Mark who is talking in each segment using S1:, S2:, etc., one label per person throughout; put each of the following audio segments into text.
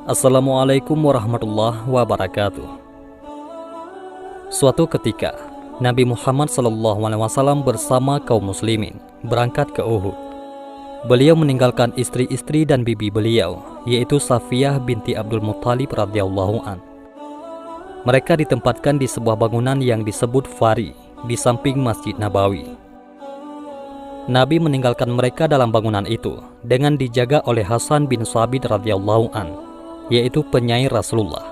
S1: Assalamualaikum warahmatullahi wabarakatuh. Suatu ketika, Nabi Muhammad SAW bersama kaum muslimin berangkat ke Uhud. Beliau meninggalkan istri-istri dan bibi beliau, yaitu Safiyah binti Abdul Muttalib radhiyallahu an. Mereka ditempatkan di sebuah bangunan yang disebut Fari, di samping Masjid Nabawi. Nabi meninggalkan mereka dalam bangunan itu dengan dijaga oleh Hasan bin Thabit radhiyallahu an, yaitu penyair Rasulullah.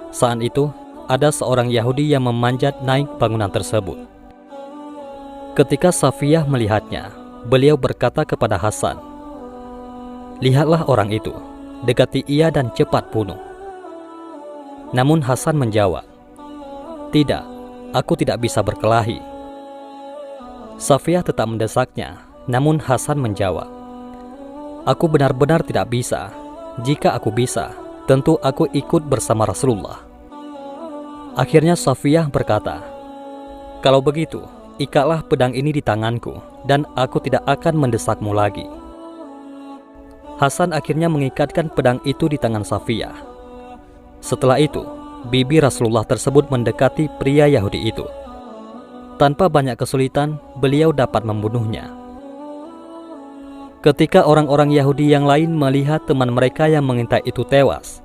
S1: Saat itu, ada seorang Yahudi yang memanjat naik bangunan tersebut. Ketika Safiyah melihatnya, beliau berkata kepada Hasan, "Lihatlah orang itu, dekati ia dan cepat bunuh." Namun Hasan menjawab, "Tidak, aku tidak bisa berkelahi." Safiyah tetap mendesaknya, namun Hasan menjawab, "Aku benar-benar tidak bisa. Jika aku bisa, tentu aku ikut bersama Rasulullah." Akhirnya Safiyah berkata, "Kalau begitu, ikatlah pedang ini di tanganku, dan aku tidak akan mendesakmu lagi." Hasan akhirnya mengikatkan pedang itu di tangan Safiyah. Setelah itu, bibi Rasulullah tersebut mendekati pria Yahudi itu. Tanpa banyak kesulitan, beliau dapat membunuhnya. Ketika orang-orang Yahudi yang lain melihat teman mereka yang mengintai itu tewas,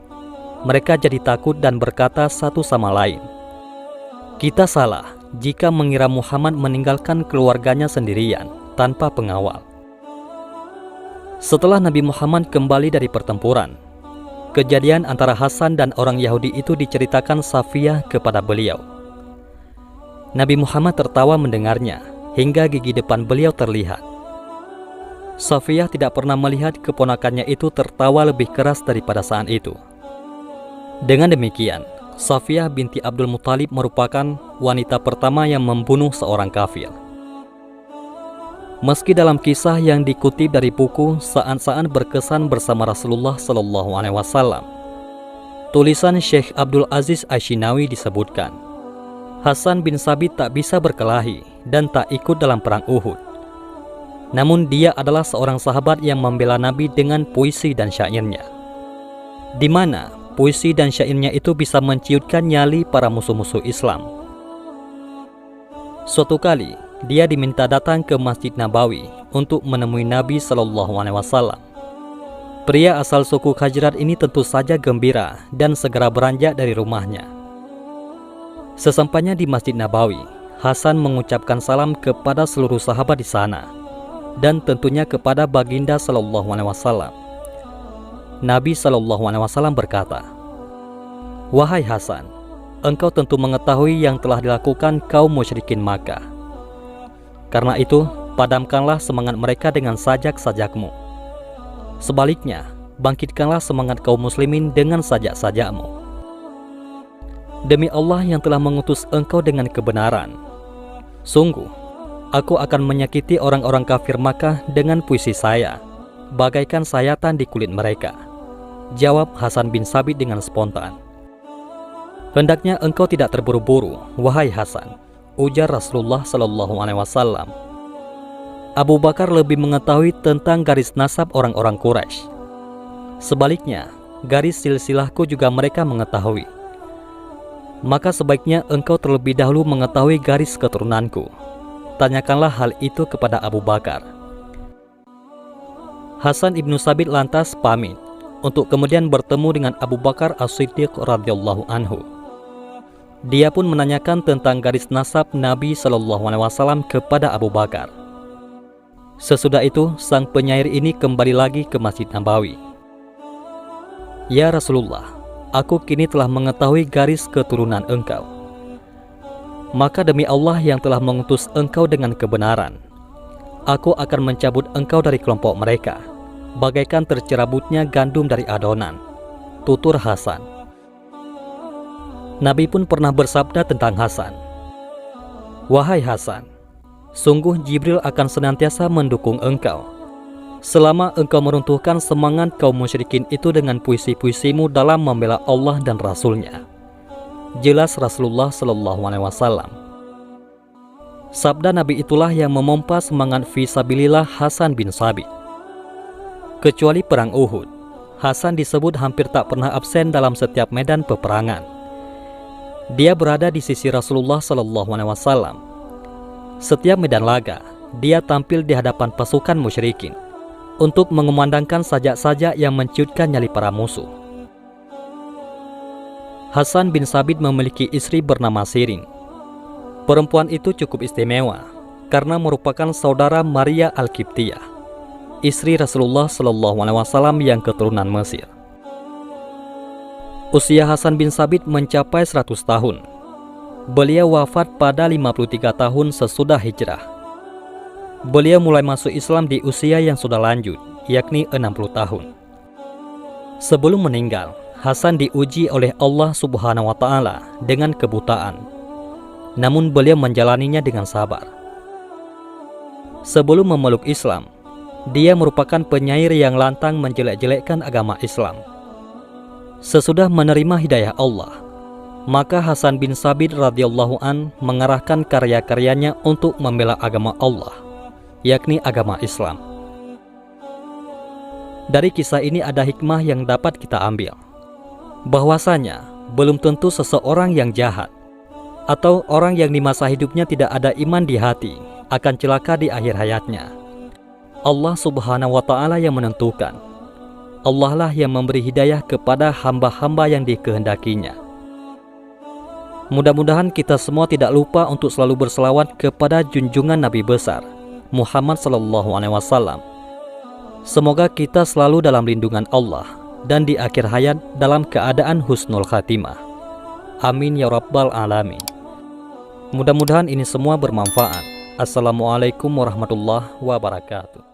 S1: mereka jadi takut dan berkata satu sama lain, "Kita salah jika mengira Muhammad meninggalkan keluarganya sendirian tanpa pengawal." Setelah Nabi Muhammad kembali dari pertempuran, kejadian antara Hasan dan orang Yahudi itu diceritakan Safiyah kepada beliau. Nabi Muhammad tertawa mendengarnya hingga gigi depan beliau terlihat. Safiyah tidak pernah melihat keponakannya itu tertawa lebih keras daripada saat itu. Dengan demikian, Safiyah binti Abdul Muttalib merupakan wanita pertama yang membunuh seorang kafir. Meski dalam kisah yang dikutip dari buku Saat-Saat Berkesan Bersama Rasulullah SAW, tulisan Syekh Abdul Aziz Ashinawi disebutkan, Hasan bin Thabit tak bisa berkelahi dan tak ikut dalam perang Uhud. Namun dia adalah seorang sahabat yang membela Nabi dengan puisi dan syairnya, di mana puisi dan syairnya itu bisa menciutkan nyali para musuh-musuh Islam. Suatu kali, dia diminta datang ke Masjid Nabawi untuk menemui Nabi SAW. Pria asal suku Khazraj ini tentu saja gembira dan segera beranjak dari rumahnya. Sesampainya di Masjid Nabawi, Hasan mengucapkan salam kepada seluruh sahabat di sana, dan tentunya kepada baginda SAW. Nabi SAW berkata, "Wahai Hasan, engkau tentu mengetahui yang telah dilakukan kaum musyrikin Makkah. Karena itu, padamkanlah semangat mereka dengan sajak-sajakmu. Sebaliknya, bangkitkanlah semangat kaum muslimin dengan sajak-sajakmu. Demi Allah yang telah mengutus engkau dengan kebenaran, sungguh, aku akan menyakiti orang-orang kafir Makkah dengan puisi saya, bagaikan sayatan di kulit mereka," jawab Hasan bin Thabit dengan spontan. "Hendaknya engkau tidak terburu-buru, wahai Hasan," ujar Rasulullah SAW. "Abu Bakar lebih mengetahui tentang garis nasab orang-orang Quraisy. Sebaliknya, garis silsilahku juga mereka mengetahui. Maka sebaiknya engkau terlebih dahulu mengetahui garis keturunanku. Tanyakanlah hal itu kepada Abu Bakar." Hasan ibnu Thabit lantas pamit untuk kemudian bertemu dengan Abu Bakar As-Siddiq radhiyallahu anhu. Dia pun menanyakan tentang garis nasab Nabi SAW kepada Abu Bakar. Sesudah itu, sang penyair ini kembali lagi ke Masjid Nabawi. "Ya Rasulullah, aku kini telah mengetahui garis keturunan engkau. Maka demi Allah yang telah mengutus engkau dengan kebenaran, aku akan mencabut engkau dari kelompok mereka, bagaikan tercerabutnya gandum dari adonan," tutur Hasan. Nabi pun pernah bersabda tentang Hasan, "Wahai Hasan, sungguh Jibril akan senantiasa mendukung engkau, selama engkau meruntuhkan semangat kaum musyrikin itu dengan puisi-puisimu dalam membela Allah dan Rasulnya," jelas Rasulullah SAW. Sabda Nabi itulah yang memompa semangat fisabilillah Hasan bin Thabit. Kecuali perang Uhud, Hasan disebut hampir tak pernah absen dalam setiap medan peperangan. Dia berada di sisi Rasulullah SAW. Setiap medan laga, dia tampil di hadapan pasukan musyrikin untuk mengumandangkan sajak-sajak yang menciutkan nyali para musuh. Hasan bin Sabit memiliki istri bernama Sirin. Perempuan itu cukup istimewa karena merupakan saudara Maria Al-Qibtiyah, istri Rasulullah SAW yang keturunan Mesir. Usia Hasan bin Sabit mencapai 100 tahun. Beliau wafat pada 53 tahun sesudah hijrah. Beliau mulai masuk Islam di usia yang sudah lanjut, yakni 60 tahun. Sebelum meninggal, Hasan diuji oleh Allah Subhanahu wa Ta'ala dengan kebutaan. Namun beliau menjalaninya dengan sabar. Sebelum memeluk Islam, dia merupakan penyair yang lantang menjelek-jelekkan agama Islam. Sesudah menerima hidayah Allah, maka Hasan bin Sabit radhiyallahu an mengarahkan karya-karyanya untuk membela agama Allah, yakni agama Islam. Dari kisah ini ada hikmah yang dapat kita ambil, bahwasanya belum tentu seseorang yang jahat atau orang yang di masa hidupnya tidak ada iman di hati akan celaka di akhir hayatnya. Allah Subhanahu wa Ta'ala yang menentukan. Allah lah yang memberi hidayah kepada hamba-hamba yang dikehendakinya. Mudah-mudahan kita semua tidak lupa untuk selalu berselawat kepada junjungan Nabi besar Muhammad SAW. Semoga kita selalu dalam lindungan Allah dan di akhir hayat dalam keadaan husnul khatimah. Amin ya rabbal alamin. Mudah-mudahan ini semua bermanfaat. Assalamualaikum warahmatullahi wabarakatuh.